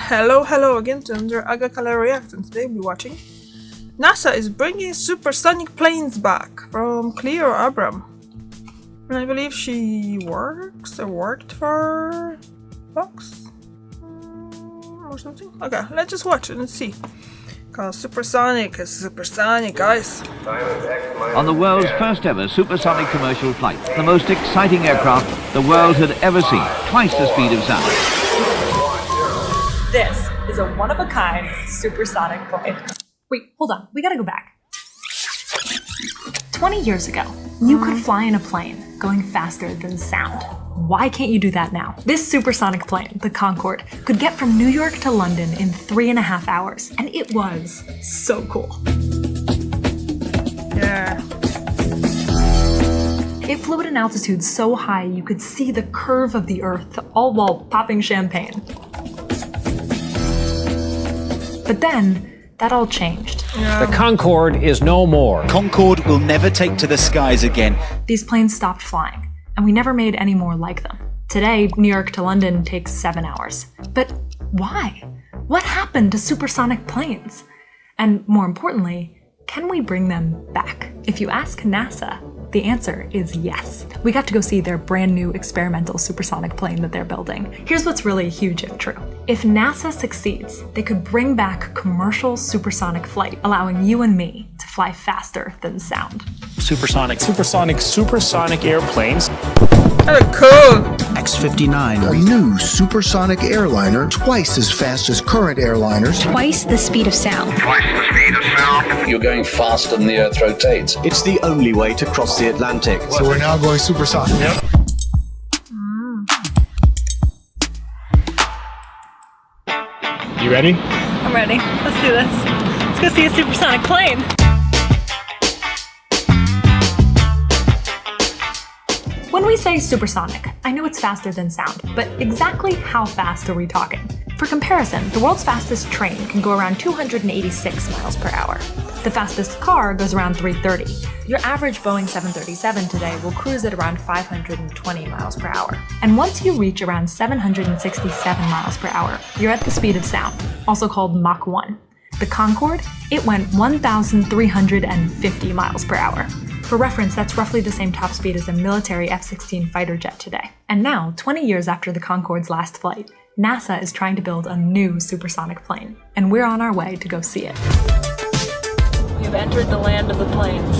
Hello again to another Agakala React, and today we'll be watching NASA is bringing supersonic planes back from Cleo Abram. And I believe she worked for Fox or something. Okay, let's just watch it and see. Because Supersonic is supersonic, guys. On the world's first ever supersonic commercial flight, the most exciting aircraft the world had ever seen, twice the speed of sound. This is a one-of-a-kind supersonic plane. Wait, hold on. We gotta go back. 20 years ago, you could fly in a plane going faster than sound. Why can't you do that now? This supersonic plane, the Concorde, could get from New York to London in 3.5 hours, and it was so cool. Yeah. It flew at an altitude so high you could see the curve of the Earth, all while popping champagne. But then, that all changed. The Concorde is no more. Concorde will never take to the skies again. These planes stopped flying, and we never made any more like them. Today, New York to London takes 7 hours. But why? What happened to supersonic planes? And more importantly, can we bring them back? If you ask NASA, the answer is yes. We got to go see their brand new experimental supersonic plane that they're building. Here's what's really huge if true. If NASA succeeds, they could bring back commercial supersonic flight, allowing you and me to fly faster than sound. Supersonic airplanes. Oh, cool! X-59, a new supersonic airliner, twice as fast as current airliners. Twice the speed of sound. You're going faster than the Earth rotates. It's the only way to cross the Atlantic. So we're now going supersonic. Yep. You ready? I'm ready. Let's do this. Let's go see a supersonic plane. When we say supersonic, I know it's faster than sound, but exactly how fast are we talking? For comparison, the world's fastest train can go around 286 miles per hour. The fastest car goes around 330. Your average Boeing 737 today will cruise at around 520 miles per hour. And once you reach around 767 miles per hour, you're at the speed of sound, also called Mach 1. The Concorde, it went 1,350 miles per hour. For reference, that's roughly the same top speed as a military F-16 fighter jet today. And now, 20 years after the Concorde's last flight, NASA is trying to build a new supersonic plane, and we're on our way to go see it. We've entered the land of the planes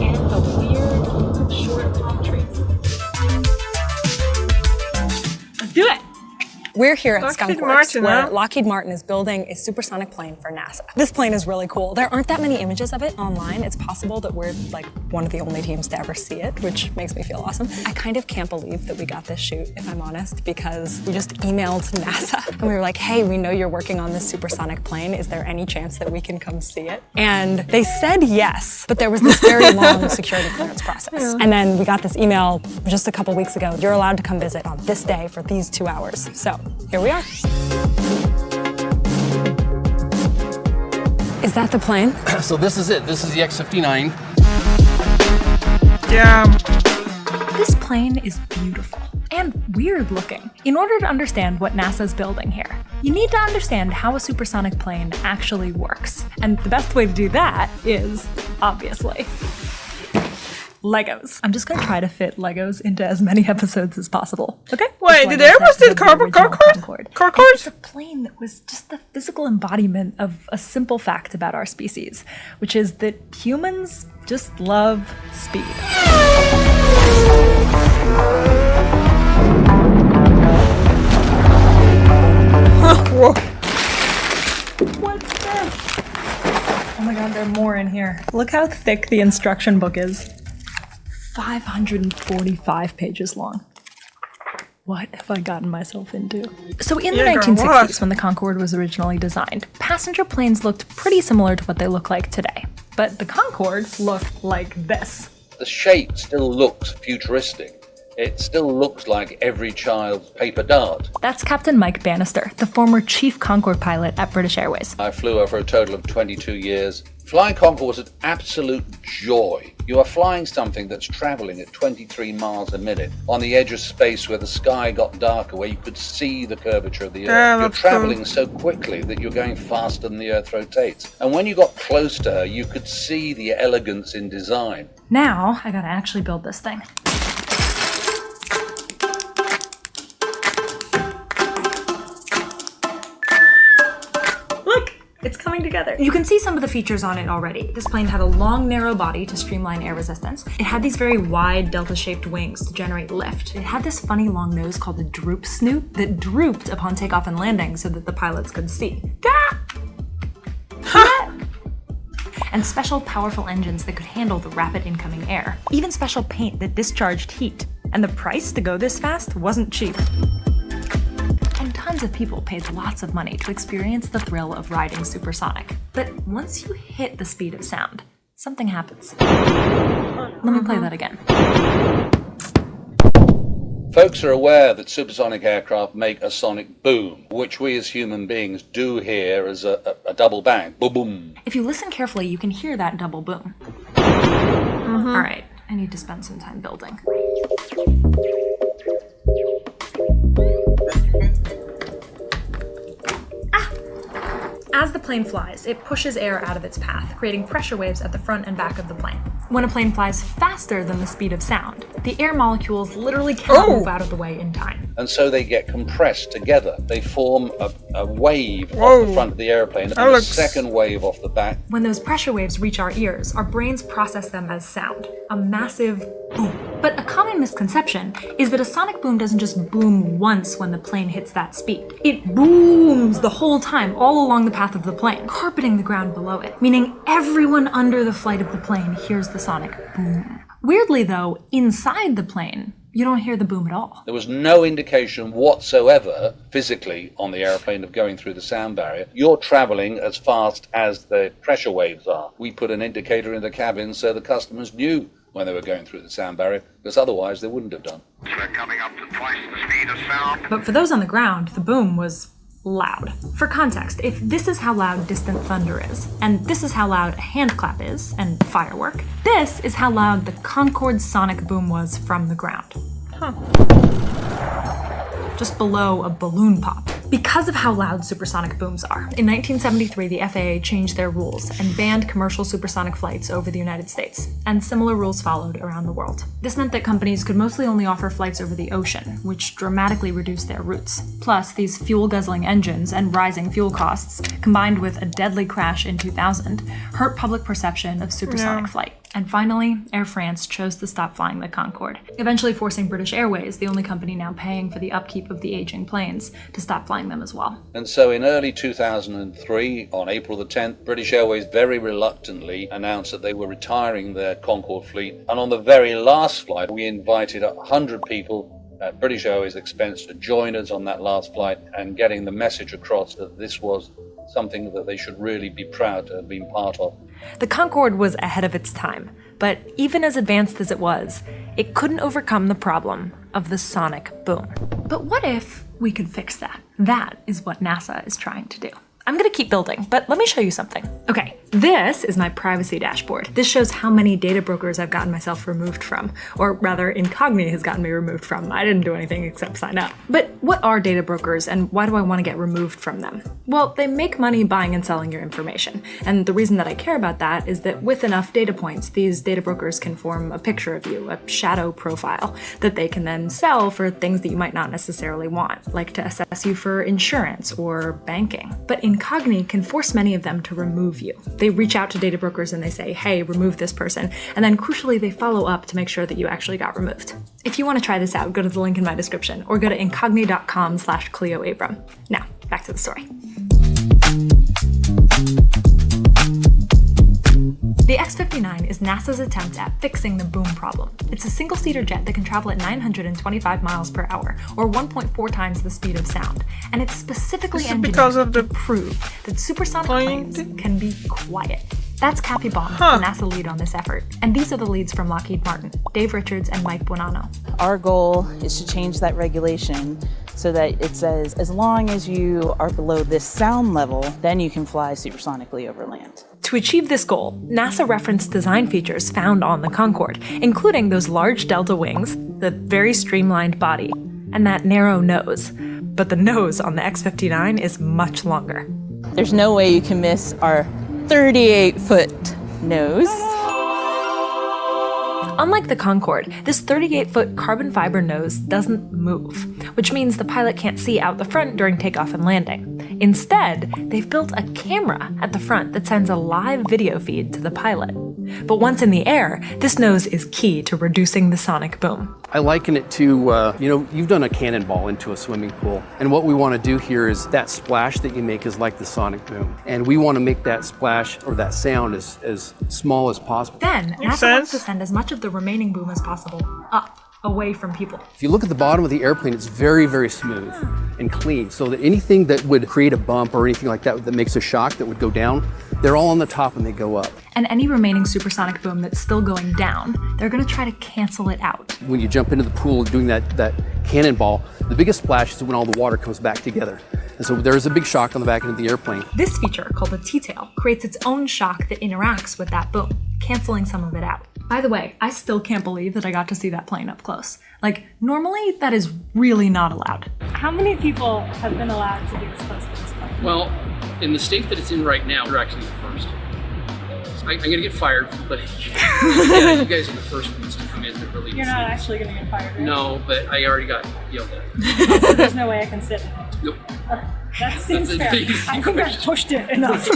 and the weird, short palm trees. Let's do it! We're here at Skunk Works, where huh? Lockheed Martin is building a supersonic plane for NASA. This plane is really cool. There aren't that many images of it online. It's possible that we're like one of the only teams to ever see it, which makes me feel awesome. I kind of can't believe that we got this shoot, if I'm honest, because we just emailed NASA and we were like, hey, we know you're working on this supersonic plane. Is there any chance that we can come see it? And they said yes, but there was this very long security clearance process. And then we got this email just a couple weeks ago. You're allowed to come visit on this day for these 2 hours. So here we are. Is that the plane? So this is it. This is the X-59. Yeah. This plane is beautiful and weird looking. In order to understand what NASA's building here, you need to understand how a supersonic plane actually works. And the best way to do that is, obviously, Legos. I'm just gonna try to fit Legos into as many episodes as possible, okay? Wait, did they ever steal Concorde? It's a plane that was just the physical embodiment of a simple fact about our species, which is that humans just love speed. Whoa. What's this? Oh my god, there are more in here. Look how thick the instruction book is. 545 pages long. What have I gotten myself into? So in the 1960s, when the Concorde was originally designed, passenger planes looked pretty similar to what they look like today. But the Concorde looked like this. The shape still looks futuristic. it still looks like every child's paper dart. That's Captain Mike Bannister, the former chief Concorde pilot at British Airways. I flew her for a total of 22 years. Flying Concorde was an absolute joy. You are flying something that's traveling at 23 miles a minute on the edge of space where the sky got darker, where you could see the curvature of the Earth. You're traveling so quickly that you're going faster than the Earth rotates. And when you got close to her, you could see the elegance in design. Now, I gotta actually build this thing. It's coming together. You can see some of the features on it already. This plane had a long, narrow body to streamline air resistance. It had these very wide, delta-shaped wings to generate lift. It had this funny long nose called the droop snoot that drooped upon takeoff and landing so that the pilots could see. And special, powerful engines that could handle the rapid incoming air. Even special paint that discharged heat. And the price to go this fast wasn't cheap. Tons of people paid lots of money to experience the thrill of riding supersonic. But once you hit the speed of sound, something happens. Let me play that again. Folks are aware that supersonic aircraft make a sonic boom, which we as human beings do hear as a double bang. Boom, boom. If you listen carefully, you can hear that double boom. All right, I need to spend some time building. As the plane flies, it pushes air out of its path, creating pressure waves at the front and back of the plane. When a plane flies faster than the speed of sound, the air molecules literally cannot move out of the way in time. And so they get compressed together. They form a wave off the front of the airplane and a second wave off the back. When those pressure waves reach our ears, our brains process them as sound, a massive boom. But a common misconception is that a sonic boom doesn't just boom once when the plane hits that speed. It booms the whole time, all along the path of the plane, carpeting the ground below it, meaning everyone under the flight of the plane hears the sonic boom. Weirdly though, inside the plane, you don't hear the boom at all. There was no indication whatsoever, physically, on the airplane of going through the sound barrier. You're traveling as fast as the pressure waves are. We put an indicator in the cabin so the customers knew when they were going through the sound barrier, because otherwise they wouldn't have done. We're coming up to twice the speed of sound. But for those on the ground, the boom was loud. For context, if this is how loud distant thunder is, and this is how loud a hand clap is, and firework, this is how loud the Concorde sonic boom was from the ground. Just below a balloon pop. Because of how loud supersonic booms are, in 1973 the FAA changed their rules and banned commercial supersonic flights over the United States, and similar rules followed around the world. This meant that companies could mostly only offer flights over the ocean, which dramatically reduced their routes. Plus, these fuel-guzzling engines and rising fuel costs, combined with a deadly crash in 2000, hurt public perception of supersonic flight. And finally, Air France chose to stop flying the Concorde, eventually forcing British Airways, the only company now paying for the upkeep of the aging planes, to stop flying them as well. And so in early 2003, on April the 10th, British Airways very reluctantly announced that they were retiring their Concorde fleet. And on the very last flight, we invited 100 people at British Airways' expense to join us on that last flight and getting the message across that this was something that they should really be proud to have been part of. The Concorde was ahead of its time, but even as advanced as it was, it couldn't overcome the problem of the sonic boom. But what if we could fix that? That is what NASA is trying to do. I'm gonna keep building, but let me show you something. Okay, this is my privacy dashboard. This shows how many data brokers I've gotten myself removed from, or rather Incogni has gotten me removed from. I didn't do anything except sign up. But what are data brokers and why do I want to get removed from them? Well, they make money buying and selling your information. And the reason that I care about that is that with enough data points, these data brokers can form a picture of you, a shadow profile, that they can then sell for things that you might not necessarily want, like to assess you for insurance or banking. But Incogni can force many of them to remove you. They reach out to data brokers and they say, hey, remove this person, and then crucially they follow up to make sure that you actually got removed. If you want to try this out, go to the link in my description or go to incogni.com/CleoAbram. Now, back to the story. The X-59 is NASA's attempt at fixing the boom problem. It's a single-seater jet that can travel at 925 miles per hour, or 1.4 times the speed of sound. And it's specifically engineered to prove that supersonic planes can be quiet. That's Kathy Baum, the NASA lead on this effort. And these are the leads from Lockheed Martin, Dave Richards and Mike Buonanno. Our goal is to change that regulation so that it says as long as you are below this sound level, then you can fly supersonically over land. To achieve this goal, NASA referenced design features found on the Concorde, including those large delta wings, the very streamlined body, and that narrow nose. But the nose on the X-59 is much longer. There's no way you can miss our 38-foot nose. Unlike the Concorde, this 38-foot carbon fiber nose doesn't move, which means the pilot can't see out the front during takeoff and landing. Instead, they've built a camera at the front that sends a live video feed to the pilot. But once in the air, this nose is key to reducing the sonic boom. I liken it to, you've done a cannonball into a swimming pool. And what we want to do here is that splash that you make is like the sonic boom. And we want to make that splash or that sound as small as possible. Then, NASA wants to send as much of the remaining boom as possible up, away from people. If you look at the bottom of the airplane, it's very, very smooth and clean. So that anything that would create a bump or anything like that that makes a shock that would go down, they're all on the top and they go up. And any remaining supersonic boom that's still going down, they're going to try to cancel it out. When you jump into the pool doing that cannonball, the biggest splash is when all the water comes back together. And so there's a big shock on the back end of the airplane. This feature, called the T-tail, creates its own shock that interacts with that boom, canceling some of it out. By the way, I still can't believe that I got to see that plane up close. Like, normally that is really not allowed. How many people have been allowed to be this close to this plane? Well, in the state that it's in right now, we're actually the first. So I'm gonna get fired, but yeah, you guys are the first ones to come in to really. You're not actually gonna get fired, right? No, but I already got yelled at. So there's no way I can sit. Nope. That seems fair. I think I pushed it enough.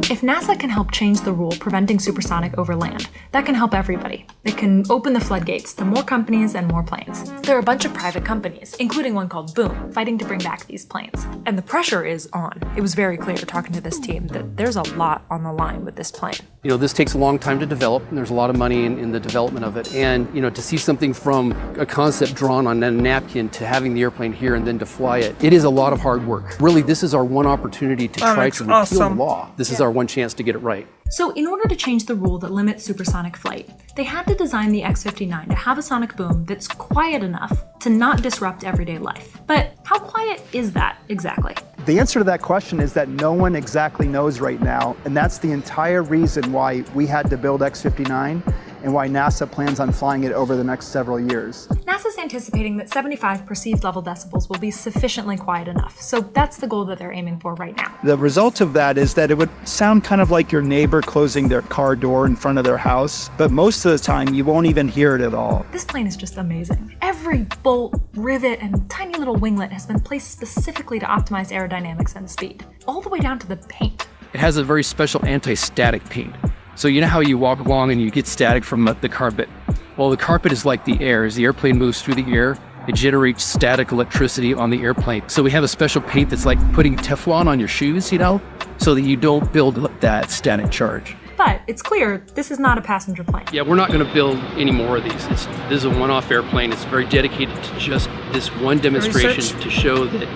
If NASA can help change the rule preventing supersonic over land, that can help everybody. It can open the floodgates to more companies and more planes. There are a bunch of private companies, including one called Boom, fighting to bring back these planes. And the pressure is on. It was very clear talking to this team that there's a lot on the line with this plane. This takes a long time to develop, and there's a lot of money in the development of it. And, to see something from a concept drawn on a napkin to having the airplane here and then to fly it, it is a lot of hard work. Really, this is our one opportunity to try to repeal the law. This is our one chance to get it right. So in order to change the rule that limits supersonic flight, they had to design the X-59 to have a sonic boom that's quiet enough to not disrupt everyday life. But how quiet is that exactly? The answer to that question is that no one exactly knows right now, and that's the entire reason why we had to build X-59 and why NASA plans on flying it over the next several years. NASA's anticipating that 75 perceived level decibels will be sufficiently quiet enough, so that's the goal that they're aiming for right now. The result of that is that it would sound kind of like your neighbor closing their car door in front of their house, but most of the time you won't even hear it at all. This plane is just amazing. Every bolt, rivet, and tiny little winglet has been placed specifically to optimize aerodynamics and speed, all the way down to the paint. It has a very special anti-static paint. So you know how you walk along and you get static from the carpet? Well, the carpet is like the air. As the airplane moves through the air, it generates static electricity on the airplane. So we have a special paint that's like putting Teflon on your shoes, so that you don't build that static charge. But it's clear this is not a passenger plane. Yeah, we're not going to build any more of these. This is a one-off airplane. It's very dedicated to just this one demonstration to show that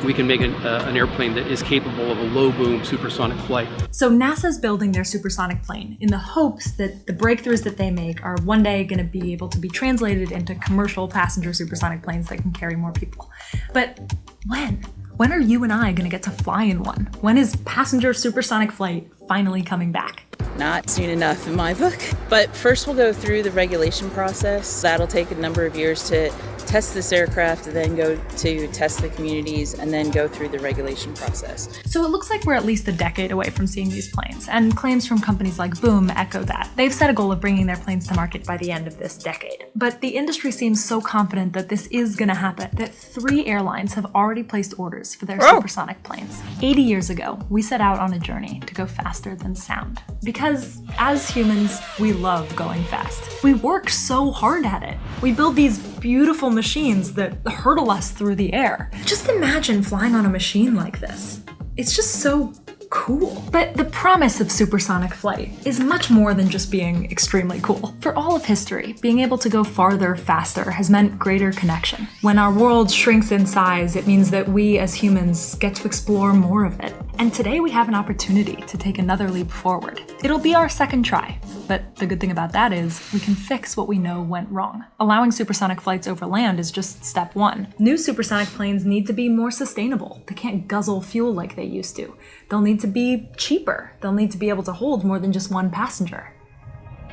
we can make an airplane that is capable of a low-boom supersonic flight. So NASA's building their supersonic plane in the hopes that the breakthroughs that they make are one day going to be able to be translated into commercial passenger supersonic planes that can carry more people. But when? When are you and I going to get to fly in one? When is passenger supersonic flight finally coming back? Not soon enough in my book. But first we'll go through the regulation process. That'll take a number of years to test this aircraft, then go to test the communities, and then go through the regulation process. So it looks like we're at least a decade away from seeing these planes, and claims from companies like Boom echo that. They've set a goal of bringing their planes to market by the end of this decade. But the industry seems so confident that this is gonna happen that 3 airlines have already placed orders for their supersonic planes. 80 years ago, we set out on a journey to go faster than sound. Because as humans, we love going fast. We work so hard at it. We build these beautiful machines that hurtle us through the air. Just imagine flying on a machine like this. It's just so cool. But the promise of supersonic flight is much more than just being extremely cool. For all of history, being able to go farther faster has meant greater connection. When our world shrinks in size, it means that we as humans get to explore more of it. And today we have an opportunity to take another leap forward. It'll be our second try, but the good thing about that is we can fix what we know went wrong. Allowing supersonic flights over land is just step one. New supersonic planes need to be more sustainable. They can't guzzle fuel like they used to. They'll need to be cheaper. They'll need to be able to hold more than just one passenger.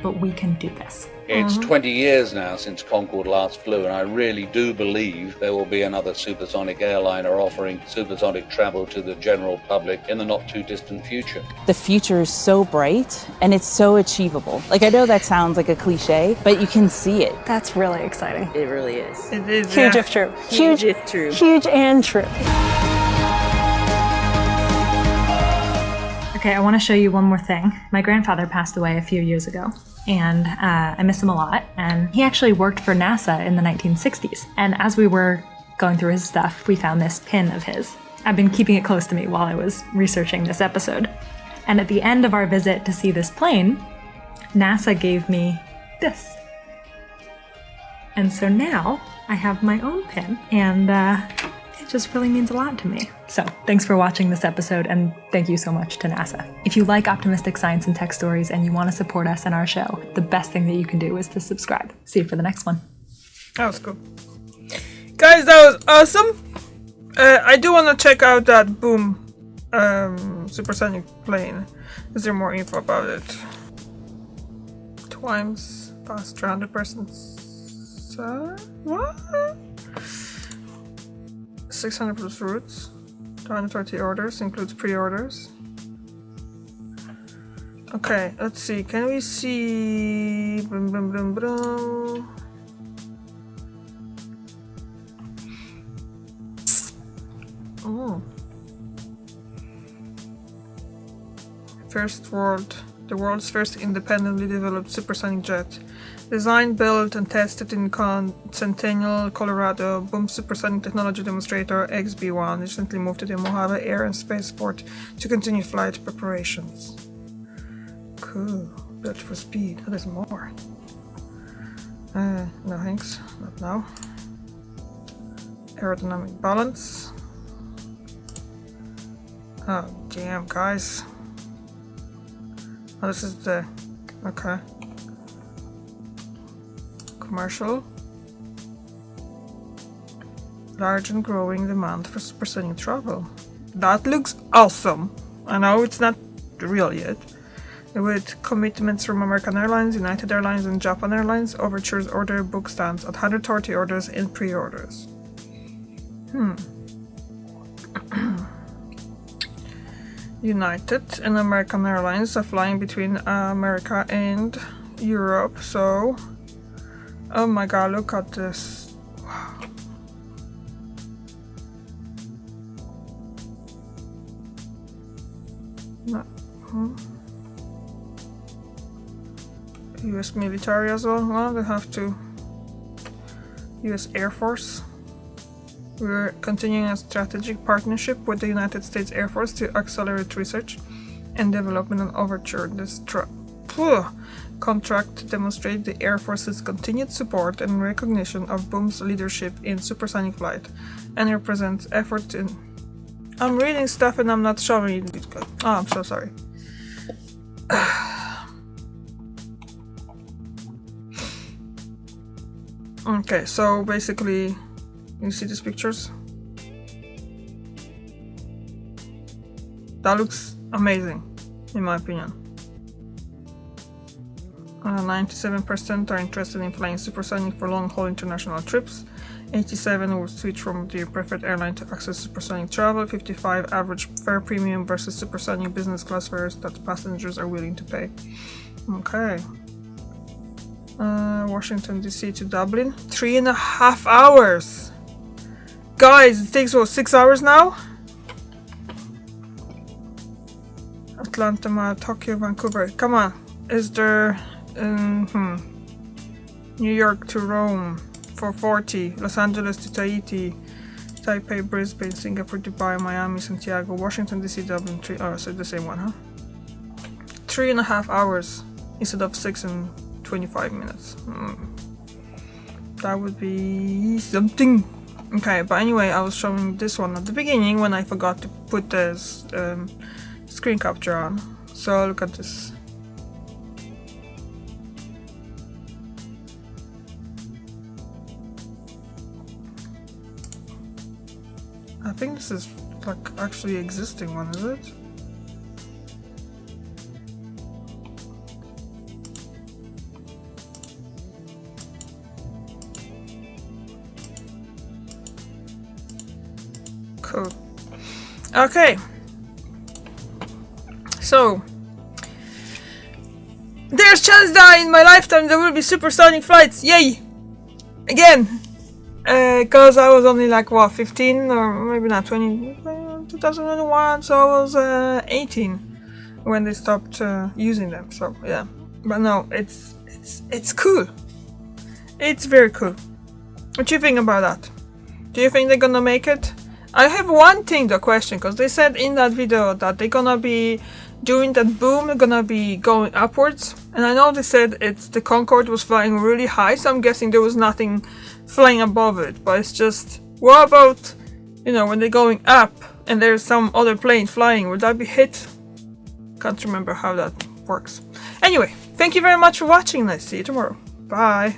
But we can do this. It's 20 years now since Concorde last flew, and I really do believe there will be another supersonic airliner offering supersonic travel to the general public in the not too distant future. The future is so bright and it's so achievable. Like, I know that sounds like a cliche, but you can see it. That's really exciting. It really is. It is, Huge if true. Huge if true. Huge and true. Okay, I want to show you one more thing. My grandfather passed away a few years ago, and I miss him a lot. And he actually worked for NASA in the 1960s. And as we were going through his stuff, we found this pin of his. I've been keeping it close to me while I was researching this episode. And at the end of our visit to see this plane, NASA gave me this. And so now I have my own pin, and it just really means a lot to me. So thanks for watching this episode, and thank you so much to NASA. If you like optimistic science and tech stories and you want to support us and our show, the best thing that you can do is to subscribe. See you for the next one. That was cool. Guys, that was awesome. I do want to check out that Boom supersonic plane. Is there more info about it? Times past 300%. What? 600 plus routes. 230 orders, includes pre-orders. Okay, let's see. Can we see? Boom, boom, boom, boom. Oh. The world's first independently developed supersonic jet. Designed, built, and tested in Centennial, Colorado, Boom Supersonic Technology Demonstrator XB-1 recently moved to the Mojave Air and Spaceport to continue flight preparations. Cool. Built for speed. Oh, there's more. No thanks. Not now. Aerodynamic balance. Oh, damn, guys. Oh, this is the... Okay. Commercial. Large and growing demand for supersonic travel. That looks awesome. I know it's not real yet. With commitments from American Airlines, United Airlines, and Japan Airlines, Overture's order book stands at 130 orders in pre-orders. United and American Airlines are flying between America and Europe, so... Oh my god, look at this. Wow. US military as well. Well, they have to. US Air Force. We're continuing a strategic partnership with the United States Air Force to accelerate research and development on Overture. This contract demonstrates the Air Force's continued support and recognition of Boom's leadership in supersonic flight, and represents effort in... I'm reading stuff and I'm not showing it. Oh, I'm so sorry. Okay, so basically, you see these pictures? That looks amazing, in my opinion. 97% are interested in flying supersonic for long-haul international trips. 87 will switch from their preferred airline to access supersonic travel. 55 average fare premium versus supersonic business class fares that passengers are willing to pay. Okay. Washington DC to Dublin, 3.5 hours. Guys, it takes what, 6 hours now? Atlanta, Tokyo, Vancouver. Come on. Is there New York to Rome, 440. Los Angeles to Tahiti, Taipei, Brisbane, Singapore, Dubai, Miami, Santiago, Washington DC, Dublin. So the same one, huh? 3.5 hours instead of 6 and 25 minutes. That would be something. Okay, but anyway, I was showing this one at the beginning when I forgot to put the screen capture on. So look at this. I think this is like actually existing one, is it? Cool. Okay. So there's chance that in my lifetime there will be supersonic flights. Yay! Again. Because I was only like, what, 15 or maybe not 20, 2001, so I was 18 when they stopped using them. So yeah, but no, it's cool. It's very cool. What do you think about that? Do you think they're gonna make it? I have one thing to question, because they said in that video that they're gonna be during that boom, they're gonna be going upwards, and I know they said the Concorde was flying really high, so I'm guessing there was nothing flying above it, but it's just, what about, you know, when they're going up and there's some other plane flying, would that be hit? Can't remember how that works. Anyway, thank you very much for watching, and I'll see you tomorrow. Bye!